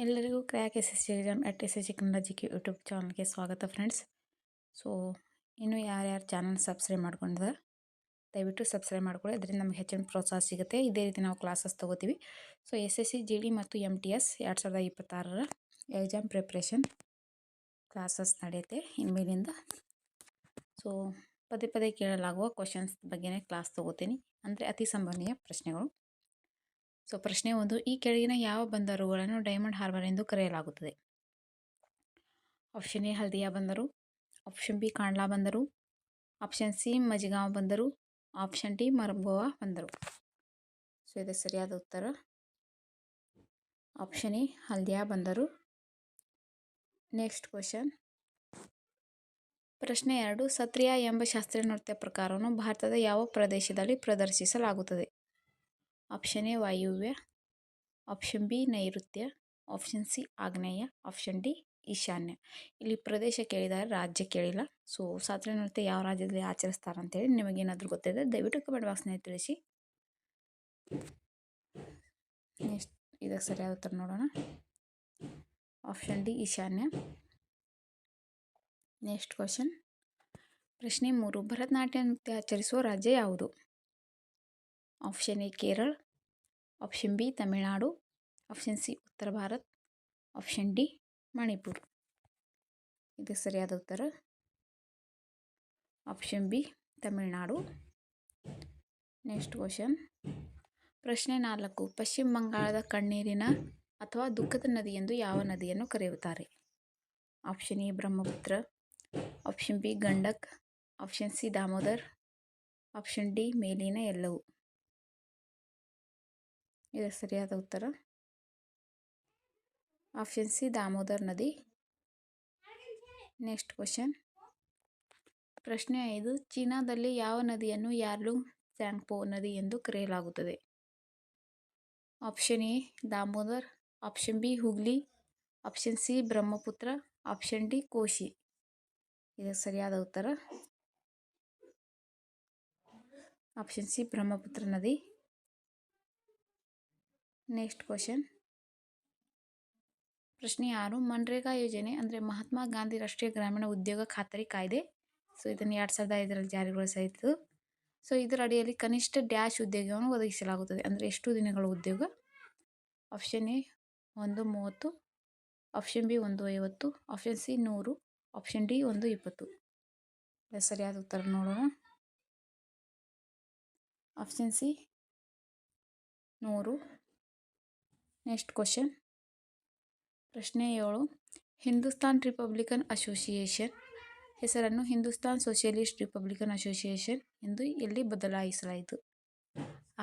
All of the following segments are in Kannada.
ಎಲ್ಲರಿಗೂ crack S S C exam at S S C Kannada G K YouTube ಚಾನಲ್ಗೆ ಸ್ವಾಗತ ಫ್ರೆಂಡ್ಸ್. ಸೊ ಇನ್ನೂ ಯಾರ್ಯಾರು ಚಾನಲ್ ಸಬ್ಸ್ಕ್ರೈಬ್ ಮಾಡ್ಕೊಂಡಿದ್ದಾರೆ ದಯವಿಟ್ಟು ಸಬ್ಸ್ಕ್ರೈಬ್ ಮಾಡ್ಕೊಳ್ಳಿ. ಅದರಿಂದ ನಮಗೆ ಹೆಚ್ಚಿನ ಪ್ರೋತ್ಸಾಹ ಸಿಗುತ್ತೆ. ಇದೇ ರೀತಿ ನಾವು ಕ್ಲಾಸಸ್ ತೊಗೋತೀವಿ. So S S C G D ಮತ್ತು M T S 2026 exam preparation classes ನಡೆಯುತ್ತೆ ಇನ್ಮೇಲಿಂದ. ಸೊ ಪದೇ ಪದೇ ಕೇಳಲಾಗುವ ಕ್ವಶನ್ಸ್ ಬಗ್ಗೆನೇ ಕ್ಲಾಸ್ ತೊಗೋತೀನಿ, ಅಂದರೆ ಅತಿ ಸಂಭವನೀಯ ಪ್ರಶ್ನೆಗಳು. ಸೊ ಪ್ರಶ್ನೆ 1, ಈ ಕೆಳಗಿನ ಯಾವ ಬಂದರುಗಳನ್ನು ಡೈಮಂಡ್ ಹಾರ್ಬರ್ ಎಂದು ಕರೆಯಲಾಗುತ್ತದೆ? ಆಪ್ಷನ್ ಎ ಹಲ್ದಿಯಾ ಬಂದರು, ಆಪ್ಷನ್ ಬಿ ಕಾಂಡ್ಲಾ ಬಂದರು, ಆಪ್ಷನ್ ಸಿ ಮಜ್ಗಾಂವ್ ಬಂದರು, ಆಪ್ಷನ್ ಡಿ ಮರ್ಬೋವಾ ಬಂದರು. ಸೊ ಇದು ಸರಿಯಾದ ಉತ್ತರ ಆಪ್ಷನ್ ಎ ಹಲ್ದಿಯಾ ಬಂದರು. ನೆಕ್ಸ್ಟ್ ಕ್ವಶನ್, ಪ್ರಶ್ನೆ 2, ಸತ್ರಿಯಾ ಎಂಬ ಶಾಸ್ತ್ರೀಯ ನೃತ್ಯ ಪ್ರಕಾರವನ್ನು ಭಾರತದ ಯಾವ ಪ್ರದೇಶದಲ್ಲಿ ಪ್ರದರ್ಶಿಸಲಾಗುತ್ತದೆ? ಆಪ್ಷನ್ ಎ ವಾಯುವ್ಯ, ಆಪ್ಷನ್ ಬಿ ನೈಋತ್ಯ, ಆಪ್ಷನ್ ಸಿ ಆಗ್ನೇಯ, ಆಪ್ಷನ್ ಡಿ ಈಶಾನ್ಯ. ಇಲ್ಲಿ ಪ್ರದೇಶ ಕೇಳಿದ್ದಾರೆ, ರಾಜ್ಯ ಕೇಳಿಲ್ಲ. ಸೊ ಶಾಸ್ತ್ರೀಯ ನೃತ್ಯ ಯಾವ ರಾಜ್ಯದಲ್ಲಿ ಆಚರಿಸ್ತಾರೆ ಅಂತೇಳಿ ನಿಮಗೇನಾದರೂ ಗೊತ್ತಿದೆ ದಯವಿಟ್ಟು ಕಮೆಂಟ್ ಬಾಕ್ಸ್ನಲ್ಲಿ ತಿಳಿಸಿ. ನೆಕ್ಸ್ಟ್ ಇದಕ್ಕೆ ಸರಿಯಾದ ಉತ್ತರ ನೋಡೋಣ, ಆಪ್ಷನ್ ಡಿ ಈಶಾನ್ಯ. ನೆಕ್ಸ್ಟ್ ಕ್ವಶನ್, ಪ್ರಶ್ನೆ 3, ಭರತನಾಟ್ಯ ನೃತ್ಯ ಆಚರಿಸುವ ರಾಜ್ಯ ಯಾವುದು? Option A Kerala, option B Tamil Nadu, option C ಉತ್ತರ ಭಾರತ್, ಆಪ್ಷನ್ ಡಿ ಮಣಿಪುರ್. ಇದು ಸರಿಯಾದ ಉತ್ತರ option B Tamil Nadu. Next question, ಪ್ರಶ್ನೆ 4, ಪಶ್ಚಿಮ ಬಂಗಾಳದ ಕಣ್ಣೀರಿನ ಅಥವಾ ದುಃಖದ ನದಿ ಎಂದು ಯಾವ ನದಿಯನ್ನು ಕರೆಯುತ್ತಾರೆ? Option A Brahmaputra, option B Gandak, option C Damodar, option D ಮೇಲಿನ ಎಲ್ಲವೂ. ಇದು ಸರಿಯಾದ ಉತ್ತರ ಆಪ್ಷನ್ ಸಿ ದಾಮೋದರ್ ನದಿ. ನೆಕ್ಸ್ಟ್ ಕ್ವಶನ್, ಪ್ರಶ್ನೆ 5, ಚೀನಾದಲ್ಲಿ ಯಾವ ನದಿಯನ್ನು ಯಾರ್ಲುಂಗ್ ತ್ಸಾಂಗ್ಪೋ ನದಿ ಎಂದು ಕರೆಯಲಾಗುತ್ತದೆ? Option A Damodar, option B Hooghly, option C Brahmaputra, option D Kosi. ಇದು ಸರಿಯಾದ ಉತ್ತರ ಆಪ್ಷನ್ ಸಿ ಬ್ರಹ್ಮಪುತ್ರ ನದಿ. ನೆಕ್ಸ್ಟ್ ಕ್ವಶನ್, ಪ್ರಶ್ನೆ 6, ಮನ್ರೇಗಾ ಯೋಜನೆ ಅಂದರೆ ಮಹಾತ್ಮ ಗಾಂಧಿ ರಾಷ್ಟ್ರೀಯ ಗ್ರಾಮೀಣ ಉದ್ಯೋಗ ಖಾತರಿ ಕಾಯ್ದೆ. ಸೊ ಇದನ್ನು 2005ರಲ್ಲಿ ಜಾರಿಗೊಳಿಸಲಾಯಿತು. ಸೊ ಇದರ ಅಡಿಯಲ್ಲಿ ಕನಿಷ್ಠ ಡ್ಯಾಶ್ ಉದ್ಯೋಗವನ್ನು ಒದಗಿಸಲಾಗುತ್ತದೆ, ಅಂದರೆ ಎಷ್ಟು ದಿನಗಳ ಉದ್ಯೋಗ? Option A 130, option B 150, option C 100, option D 120. ಇದು ಸರಿಯಾದ ಉತ್ತರ ನೋಡೋಣ, ಆಪ್ಷನ್ ಸಿ 100. ನೆಕ್ಸ್ಟ್ ಕ್ವಶನ್, ಪ್ರಶ್ನೆ 7, ಹಿಂದೂಸ್ತಾನ್ ರಿಪಬ್ಲಿಕನ್ ಅಸೋಸಿಯೇಷನ್ ಹೆಸರನ್ನು ಹಿಂದೂಸ್ತಾನ್ ಸೋಷಿಯಲಿಸ್ಟ್ ರಿಪಬ್ಲಿಕನ್ ಅಸೋಸಿಯೇಷನ್ ಎಂದು ಎಲ್ಲಿ ಬದಲಾಯಿಸಲಾಯಿತು?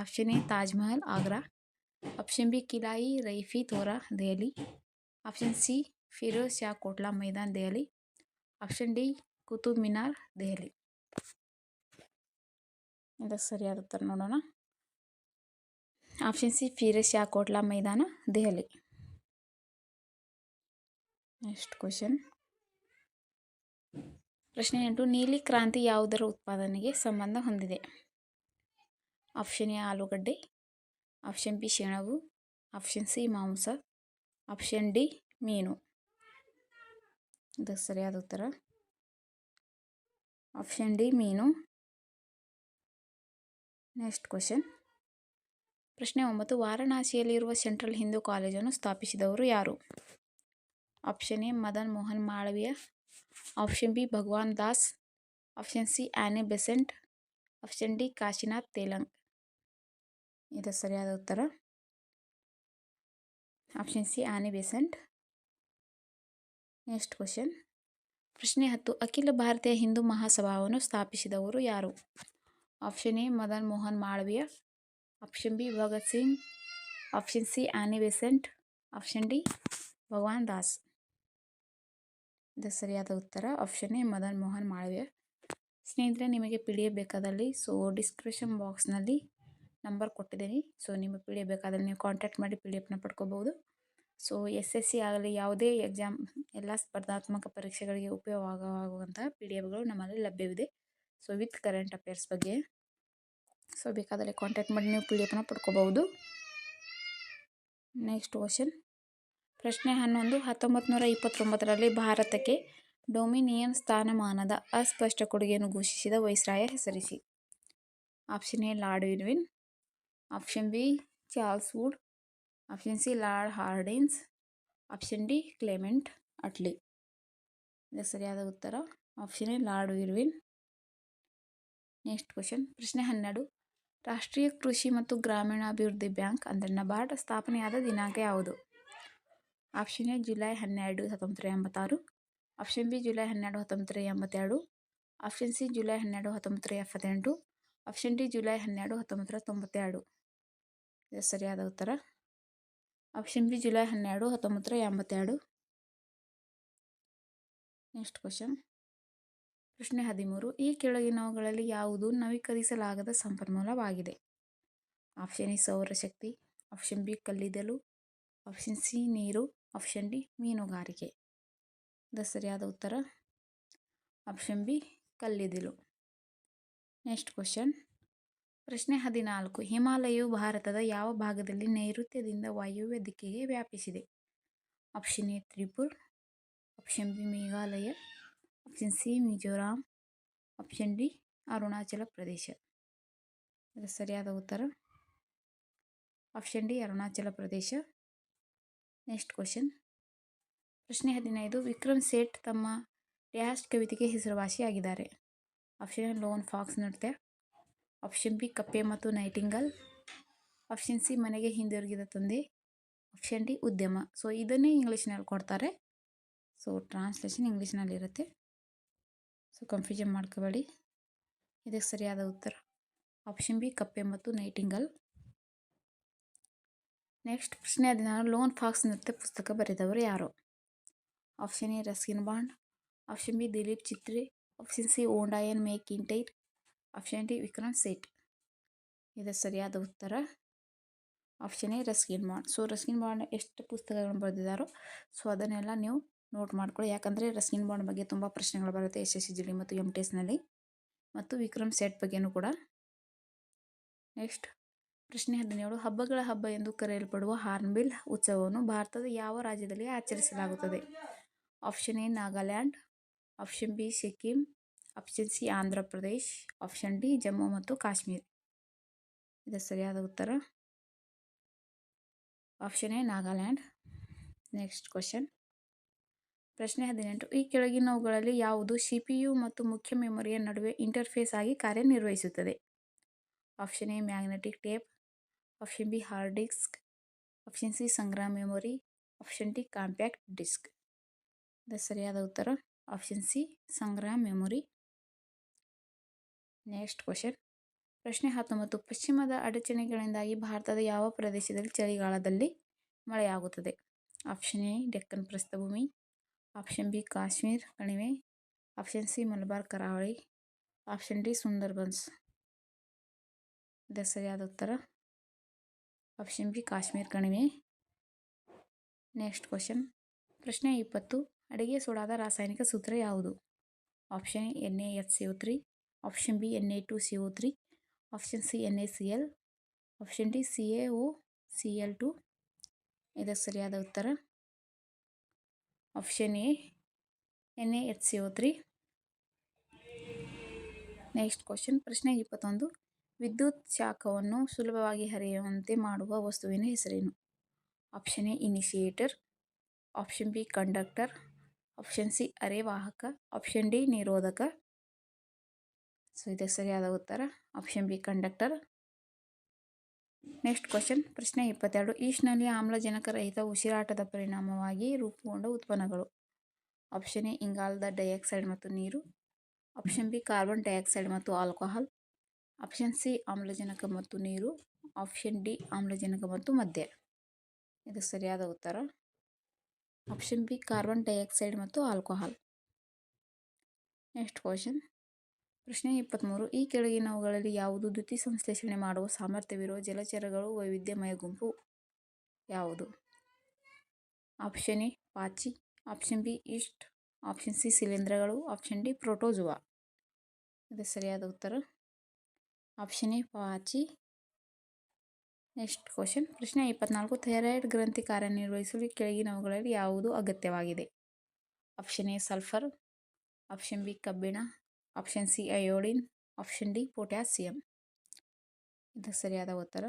Option A Taj Mahal Agra, option B Qila Rai Pithora Delhi, option C Feroz Shah Kotla Maidan Delhi, option D Qutub Minar Delhi. ಇದಕ್ಕೆ ಸರಿಯಾದ ಉತ್ತರ ನೋಡೋಣ, option C Feroz Shah Kotla Maidan Delhi. Next question, ಪ್ರಶ್ನೆ 8, ನೀಲಿ ಕ್ರಾಂತಿ ಯಾವುದರ ಉತ್ಪಾದನೆಗೆ ಸಂಬಂಧ ಹೊಂದಿದೆ? ಆಪ್ಷನ್ ಎ ಆಲೂಗಡ್ಡೆ, ಆಪ್ಷನ್ ಬಿ ಸೆಣಬು, ಆಪ್ಷನ್ ಸಿ ಮಾಂಸ, ಆಪ್ಷನ್ ಡಿ ಮೀನು. ಇದು ಸರಿಯಾದ ಉತ್ತರ ಆಪ್ಷನ್ ಡಿ ಮೀನು. ನೆಕ್ಸ್ಟ್ ಕ್ವಶನ್, ಪ್ರಶ್ನೆ 9, ವಾರಣಾಸಿಯಲ್ಲಿರುವ ಸೆಂಟ್ರಲ್ ಹಿಂದೂ ಕಾಲೇಜನ್ನು ಸ್ಥಾಪಿಸಿದವರು ಯಾರು? Option A Madan Mohan Malaviya, option B Bhagwan Das, option C Annie Besant, option D Kashinath Telang. ಇದು ಸರಿಯಾದ ಉತ್ತರ option C Annie Besant. Next question, ಪ್ರಶ್ನೆ 10, ಅಖಿಲ ಭಾರತೀಯ ಹಿಂದೂ ಮಹಾಸಭಾವನ್ನು ಸ್ಥಾಪಿಸಿದವರು ಯಾರು? Option A Madan Mohan Malaviya, option B Bhagat Singh, option C Annie Besant, option D ಭಗವಾನ್ ದಾಸ್. ಇದು ಸರಿಯಾದ ಉತ್ತರ ಆಪ್ಷನ್ ಎ ಮದನ್ ಮೋಹನ್ ಮಾಳವೀಯ. ಸ್ನೇಹಿತರೆ, ನಿಮಗೆ PDF ಬೇಕಾದಲ್ಲಿ ಸೊ ಡಿಸ್ಕ್ರಿಪ್ಷನ್ ಬಾಕ್ಸ್ನಲ್ಲಿ ನಂಬರ್ ಕೊಟ್ಟಿದ್ದೀನಿ. ಸೊ ನಿಮಗೆ PDF ಬೇಕಾದಲ್ಲಿ ನೀವು ಕಾಂಟ್ಯಾಕ್ಟ್ ಮಾಡಿ PDF ಪಡ್ಕೋಬಹುದು. ಸೊ SSC ಆಗಲಿ ಯಾವುದೇ ಎಕ್ಸಾಮ್ ಎಲ್ಲ ಸ್ಪರ್ಧಾತ್ಮಕ ಪರೀಕ್ಷೆಗಳಿಗೆ ಉಪಯೋಗವಾಗುವಂತಹ PDFಗಳು ನಮ್ಮಲ್ಲಿ ಲಭ್ಯವಿದೆ. ಸೊ ವಿತ್ ಕರೆಂಟ್ ಅಫೇರ್ಸ್ ಬಗ್ಗೆ. ಸೊ ಬೇಕಾದಲ್ಲಿ ಕಾಂಟ್ಯಾಕ್ಟ್ ಮಾಡಿ ನೀವು PDF ಪಡ್ಕೋಬಹುದು. ನೆಕ್ಸ್ಟ್ ಕ್ವಶನ್, ಪ್ರಶ್ನೆ 11. 1929ರಲ್ಲಿ ಭಾರತಕ್ಕೆ ಡೊಮಿನಿಯನ್ ಸ್ಥಾನಮಾನದ ಅಸ್ಪಷ್ಟ ಕೊಡುಗೆಯನ್ನು ಘೋಷಿಸಿದ ವೈಸ್ರಾಯ ಹೆಸರಿಸಿ. Option A Lord Irwin, option B Charles Wood, option C Lord Hardinge, option D Clement Attlee. ಇದಕ್ಕೆ ಸರಿಯಾದ ಉತ್ತರ option A Lord Irwin. Next question. ಪ್ರಶ್ನೆ 12. ರಾಷ್ಟ್ರೀಯ ಕೃಷಿ ಮತ್ತು ಗ್ರಾಮೀಣಾಭಿವೃದ್ಧಿ ಬ್ಯಾಂಕ್ ಅಂದರೆ ನಬಾರ್ಡ್ ಸ್ಥಾಪನೆಯಾದ ದಿನಾಂಕ ಯಾವುದು? Option A July 12, 1986, option B July 12, 1982, option C July 12, 1978, option D July 12, 1992. ಇದು ಸರಿಯಾದ ಉತ್ತರ option B July 12, 1982. Next question. ಪ್ರಶ್ನೆ 13. ಈ ಕೆಳಗಿನವುಗಳಲ್ಲಿ ಯಾವುದು ನವೀಕರಿಸಲಾಗದ ಸಂಪನ್ಮೂಲವಾಗಿದೆ? ಆಪ್ಷನ್ ಎ ಸೌರಶಕ್ತಿ, ಆಪ್ಷನ್ ಬಿ ಕಲ್ಲಿದ್ದಲು, ಆಪ್ಷನ್ ಸಿ ನೀರು, ಆಪ್ಷನ್ ಡಿ ಮೀನುಗಾರಿಕೆ. ಇದು ಸರಿಯಾದ ಉತ್ತರ ಆಪ್ಷನ್ ಬಿ ಕಲ್ಲಿದ್ದಲು. Next question. ಪ್ರಶ್ನೆ 14. ಹಿಮಾಲಯವು ಭಾರತದ ಯಾವ ಭಾಗದಲ್ಲಿ ನೈಋತ್ಯದಿಂದ ವಾಯುವ್ಯ ದಿಕ್ಕಿಗೆ ವ್ಯಾಪಿಸಿದೆ? Option A Tripura, option B Meghalaya, option C Mizoram, option D Arunachal Pradesh. ಇದು ಸರಿಯಾದ ಉತ್ತರ option D Arunachal Pradesh. Next question. ಪ್ರಶ್ನೆ 15. ವಿಕ್ರಮ್ ಸೇಠ್ ತಮ್ಮ ಡ್ಯಾಶ್ ಕವಿತೆಗೆ ಹೆಸರುವಾಸಿಯಾಗಿದ್ದಾರೆ? ಆಪ್ಷನ್ ಎ ಲೋನ್ ಫಾಕ್ಸ್ ನೃತ್ಯ, ಆಪ್ಷನ್ ಬಿ ಕಪ್ಪೆ ಮತ್ತು ನೈಟಿಂಗಲ್, ಆಪ್ಷನ್ ಸಿ ಮನೆಗೆ ಹಿಂದಿರುಗಿದ ತಂದೆ, ಆಪ್ಷನ್ ಡಿ ಉದ್ಯಮ. ಸೊ ಇದನ್ನೇ ಇಂಗ್ಲೀಷ್ನಲ್ಲಿ ಕೊಡ್ತಾರೆ. ಸೊ ಟ್ರಾನ್ಸ್ಲೇಷನ್ ಇಂಗ್ಲೀಷ್ನಲ್ಲಿರುತ್ತೆ. ಸೊ ಕನ್ಫ್ಯೂಷನ್ ಮಾಡ್ಕೋಬೇಡಿ. ಇದಕ್ಕೆ ಸರಿಯಾದ ಉತ್ತರ ಆಪ್ಷನ್ ಬಿ ಕಪ್ಪೆ ಮತ್ತು ನೈಟಿಂಗಲ್. ನೆಕ್ಸ್ಟ್ ಪ್ರಶ್ನೆ 16. ಲೋನ್ ಫಾಕ್ಸ್ ನೃತ್ಯ ಪುಸ್ತಕ ಬರೆದವರು ಯಾರು? Option A Ruskin Bond, option B Dilip Chitre, option C ಓಂಡಾಯನ್ McIntyre, option D Vikram Seth. ಇದು ಸರಿಯಾದ ಉತ್ತರ option A Ruskin Bond. So Ruskin Bond ಎಷ್ಟು ಪುಸ್ತಕಗಳನ್ನು ಬರೆದಿದ್ದಾರೋ ಸೊ ಅದನ್ನೆಲ್ಲ ನೀವು ನೋಟ್ ಮಾಡ್ಕೊಳ್ಳಿ. ಯಾಕಂದರೆ ರಸ್ಕಿನ್ ಬಾಂಡ್ ಬಗ್ಗೆ ತುಂಬ ಪ್ರಶ್ನೆಗಳು ಬರುತ್ತೆ SSCGD ಮತ್ತು MTSನಲ್ಲಿ, ಮತ್ತು ವಿಕ್ರಮ್ ಸೇಠ್ ಬಗ್ಗೆನೂ ಕೂಡ. ನೆಕ್ಸ್ಟ್ ಪ್ರಶ್ನೆ 17. ಹಬ್ಬಗಳ ಹಬ್ಬ ಎಂದು ಕರೆಯಲ್ಪಡುವ ಹಾರ್ನ್ಬಿಲ್ ಉತ್ಸವವನ್ನು ಭಾರತದ ಯಾವ ರಾಜ್ಯದಲ್ಲಿ ಆಚರಿಸಲಾಗುತ್ತದೆ? Option A Nagaland, option B Sikkim, option C Andhra Pradesh, option D Jammu ಮತ್ತು ಕಾಶ್ಮೀರ. ಇದು ಸರಿಯಾದ ಉತ್ತರ option A Nagaland. Next question. ಪ್ರಶ್ನೆ 18. ಈ ಕೆಳಗಿನವುಗಳಲ್ಲಿ ಯಾವುದು CPU ಮತ್ತು ಮುಖ್ಯ ಮೆಮೊರಿಯ ನಡುವೆ ಇಂಟರ್ಫೇಸ್ ಆಗಿ ಕಾರ್ಯನಿರ್ವಹಿಸುತ್ತದೆ? Option A magnetic tape, option B hard disk, option C ಸಂಗ್ರಹ memory, option D compact disk. ಇದು ಸರಿಯಾದ ಉತ್ತರ ಆಪ್ಷನ್ ಸಿ ಸಂಗ್ರಹ ಮೆಮೊರಿ. Next question. ಪ್ರಶ್ನೆ 19. ಪಶ್ಚಿಮದ ಅಡಚಣೆಗಳಿಂದಾಗಿ ಭಾರತದ ಯಾವ ಪ್ರದೇಶದಲ್ಲಿ ಚಳಿಗಾಲದಲ್ಲಿ ಮಳೆಯಾಗುತ್ತದೆ? ಆಪ್ಷನ್ ಎ ಡೆಕ್ಕನ್ ಪ್ರಸ್ಥಭೂಮಿ, ಆಪ್ಷನ್ ಬಿ ಕಾಶ್ಮೀರ್ ಕಣಿವೆ, ಆಪ್ಷನ್ ಸಿ ಮಲಬಾರ್ ಕರಾವಳಿ, ಆಪ್ಷನ್ ಡಿ ಸುಂದರ್ಬನ್ಸ್. ಇದು ಸರಿಯಾದ ಉತ್ತರ ಆಪ್ಷನ್ ಬಿ ಕಾಶ್ಮೀರ್ ಕಣಿವೆ. Next question. ಪ್ರಶ್ನೆ 20. ಅಡಿಗೆ ಸೋಡಾದ ರಾಸಾಯನಿಕ ಸೂತ್ರ ಯಾವುದು? Option A NaHCO3, option B Na2CO3, option C NaCl, option D CaOCl2. ಇದಕ್ಕೆ ಸರಿಯಾದ ಉತ್ತರ option A NaHCO3. Next question. ಪ್ರಶ್ನೆ 21. ವಿದ್ಯುತ್ ಶಾಖವನ್ನು ಸುಲಭವಾಗಿ ಹರಿಯುವಂತೆ ಮಾಡುವ ವಸ್ತುವಿನ ಹೆಸರೇನು? Option A ಇನಿಷಿಯೇಟರ್, option B conductor, option C ಅರೆವಾಹಕ, ಆಪ್ಷನ್ ಡಿ ನಿರೋಧಕ. ಸೊ ಇದಕ್ಕೆ ಸರಿಯಾದ ಉತ್ತರ option B conductor. Next question. ಪ್ರಶ್ನೆ 22. ಈಸ್ಟ್ನಲ್ಲಿ ಆಮ್ಲಜನಕ ರಹಿತ ಉಸಿರಾಟದ ಪರಿಣಾಮವಾಗಿ ರೂಪುಗೊಂಡ ಉತ್ಪನ್ನಗಳು? ಆಪ್ಷನ್ ಎ ಇಂಗಾಲದ ಡೈಆಕ್ಸೈಡ್ ಮತ್ತು ನೀರು, ಆಪ್ಷನ್ ಬಿ ಕಾರ್ಬನ್ ಡೈಆಕ್ಸೈಡ್ ಮತ್ತು ಆಲ್ಕೋಹಾಲ್, ಆಪ್ಷನ್ ಸಿ ಆಮ್ಲಜನಕ ಮತ್ತು ನೀರು, ಆಪ್ಷನ್ ಡಿ ಆಮ್ಲಜನಕ ಮತ್ತು ಮದ್ಯ. ಇದು ಸರಿಯಾದ ಉತ್ತರ ಆಪ್ಷನ್ ಬಿ ಕಾರ್ಬನ್ ಡೈಆಕ್ಸೈಡ್ ಮತ್ತು ಆಲ್ಕೋಹಾಲ್. Next question. ಪ್ರಶ್ನೆ 23. ಈ ಕೆಳಗಿನವುಗಳಲ್ಲಿ ಯಾವುದು ದ್ಯುತಿ ಸಂಶ್ಲೇಷಣೆ ಮಾಡುವ ಸಾಮರ್ಥ್ಯವಿರುವ ಜಲಚರಗಳು ವೈವಿಧ್ಯಮಯ ಗುಂಪು ಯಾವುದು? ಆಪ್ಷನ್ ಎ ಪಾಚಿ, option B yeast, option C ಶಿಲೀಂಧ್ರಗಳು, ಆಪ್ಷನ್ ಡಿ ಪ್ರೋಟೋಜುವಾ. ಇದು ಸರಿಯಾದ ಉತ್ತರ ಆಪ್ಷನ್ ಎ ಪಾಚಿ. Next question. ಪ್ರಶ್ನೆ 24. ಥೈರಾಯ್ಡ್ ಗ್ರಂಥಿ ಕಾರ್ಯನಿರ್ವಹಿಸಲು ಕೆಳಗಿನವುಗಳಲ್ಲಿ ಯಾವುದು ಅಗತ್ಯವಾಗಿದೆ? Option A sulphur, option B ಕಬ್ಬಿಣ, option C iodine, option D potassium. ಇದಕ್ಕೆ ಸರಿಯಾದ ಉತ್ತರ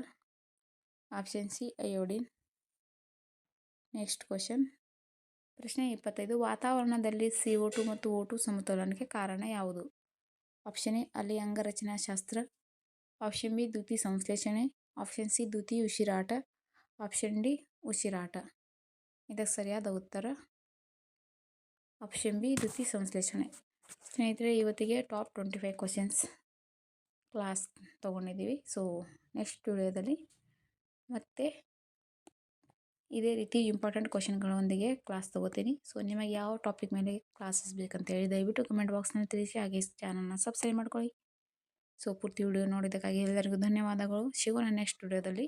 option C iodine. Next question. ಪ್ರಶ್ನೆ 25. ವಾತಾವರಣದಲ್ಲಿ CO2 ಮತ್ತು O2 ಸಮತೋಲನಕ್ಕೆ ಕಾರಣ ಯಾವುದು? ಆಪ್ಷನ್ ಎ ಅಲಿ ಅಂಗರಚನಾಶಾಸ್ತ್ರ, ಆಪ್ಷನ್ ಬಿ ದ್ಯುತಿ ಸಂಶ್ಲೇಷಣೆ, ಆಪ್ಷನ್ ಸಿ ದ್ಯುತಿ ಉಸಿರಾಟ, ಆಪ್ಷನ್ ಡಿ ಉಸಿರಾಟ. ಇದಕ್ಕೆ ಸರಿಯಾದ ಉತ್ತರ ಆಪ್ಷನ್ ಬಿ ದ್ಯುತಿ ಸಂಶ್ಲೇಷಣೆ. ಸ್ನೇಹಿತರೆ, ಇವತ್ತಿಗೆ ಟಾಪ್ 25 ಕ್ವಶನ್ಸ್ ಕ್ಲಾಸ್ ತೊಗೊಂಡಿದ್ದೀವಿ. ಸೊ ನೆಕ್ಸ್ಟ್ ವಿಡಿಯೋದಲ್ಲಿ ಮತ್ತೆ ಇದೇ ರೀತಿ ಇಂಪಾರ್ಟೆಂಟ್ ಕ್ವಶನ್ಗಳೊಂದಿಗೆ ಕ್ಲಾಸ್ ತೊಗೋತೀನಿ. ಸೊ ನಿಮಗೆ ಯಾವ ಟಾಪಿಕ್ ಮೇಲೆ ಕ್ಲಾಸಸ್ ಬೇಕಂತೇಳಿ ದಯವಿಟ್ಟು ಕಮೆಂಟ್ ಬಾಕ್ಸ್ನಲ್ಲಿ ತಿಳಿಸಿ. ಹಾಗೆ ಚಾನಲ್ನ ಸಬ್ಸ್ಕ್ರೈಬ್ ಮಾಡ್ಕೊಳ್ಳಿ. ಸೊ ಪೂರ್ತಿ ವಿಡಿಯೋ ನೋಡಿದ್ದಕ್ಕಾಗಿ ಎಲ್ಲರಿಗೂ ಧನ್ಯವಾದಗಳು. ಸಿಗೋಣ ನೆಕ್ಸ್ಟ್ ವಿಡಿಯೋದಲ್ಲಿ.